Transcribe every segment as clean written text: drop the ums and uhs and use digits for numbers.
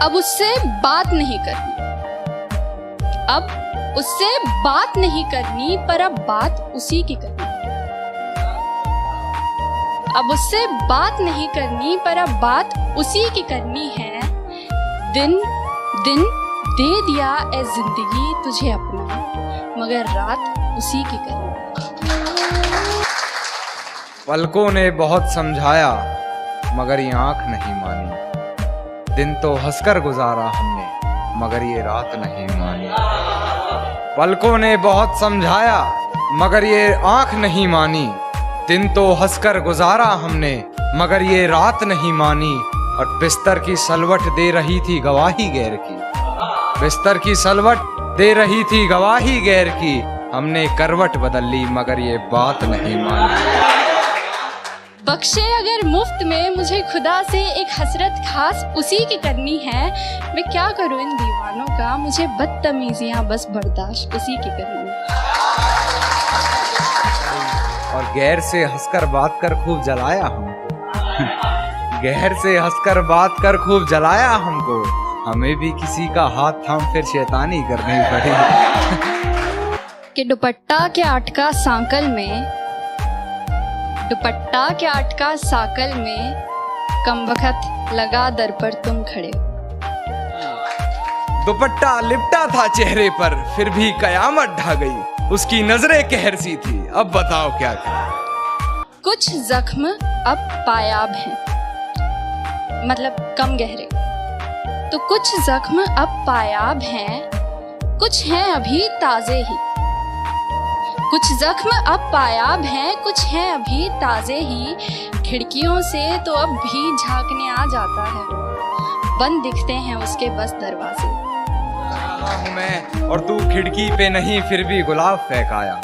अब उससे बात नहीं करनी, अब उससे बात नहीं करनी, पर अब बात उसी की करनी। अब उससे बात नहीं करनी, पर अब बात उसी की करनी है। दिन दिन दे दिया ए जिंदगी तुझे अपना, मगर रात उसी की करनी। पलकों ने बहुत समझाया मगर ये आंख नहीं मानी। दिन तो हंसकर गुजारा हमने मगर ये रात नहीं मानी। पलकों ने बहुत समझाया मगर ये आंख नहीं मानी। दिन तो हंसकर गुजारा हमने मगर ये रात नहीं मानी। और बिस्तर की सलवट दे रही थी गवाही गैर की, बिस्तर की सलवट दे रही थी गवाही गैर की। हमने करवट बदल ली मगर ये बात नहीं मानी। बख्शे अगर मुफ्त में मुझे खुदा से एक हसरत खास उसी की करनी है। मैं क्या करूं इन दीवानों का, मुझे बदतमीजियां बस बर्दाश्त उसी की करनी है। और गैर से हंसकर बात कर खूब जलाया हमको। गैर से हंसकर बात कर खूब जलाया हमको। हमें भी किसी का हाथ थाम फिर शैतानी करनी पड़ी। कि दुपट्टा के अटका सांकल में, दुपट्टा के अटका साकल में, कमबख्त लगा दर पर तुम खड़े। दुपट्टा लिपटा था चेहरे पर फिर भी कयामत ढा गई। उसकी नजरें कहर सी थी, अब बताओ क्या करें। कुछ जख्म अब पायाब हैं, मतलब कम गहरे। तो कुछ जख्म अब पायाब हैं, कुछ हैं अभी ताजे ही। कुछ जख्म अब पायाब हैं, कुछ हैं अभी ताजे ही। खिड़कियों से तो अब भी झांकने आ जाता है, बंद दिखते हैं उसके बस दरवाजे। हूँ मैं और तू खिड़की पे नहीं फिर भी गुलाब फेंकाया।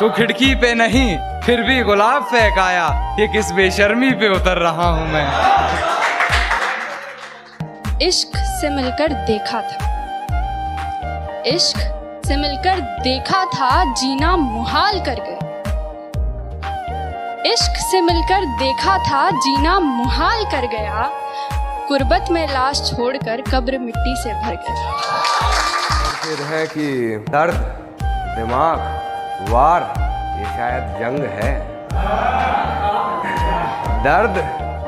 तू खिड़की पे नहीं फिर भी गुलाब फेंकाया। ये किस बेशर्मी पे उतर रहा हूँ मैं। इश्क से मिलकर देखा था, इश्क से मिलकर देखा था, जीना मुहाल कर गए। इश्क से मिलकर देखा था, जीना मुहाल कर गया। कुर्बत में लाश छोड़कर कब्र मिट्टी से भर गया। फिर है कि दर्द दिमाग वार ये शायद जंग है। दर्द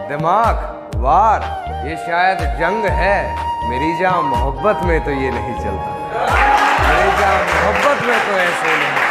दिमाग वार ये शायद जंग है। मेरी जान मोहब्बत में तो ये नहीं चलता, मेरी जान मोहब्बत में तो ऐसे नहीं।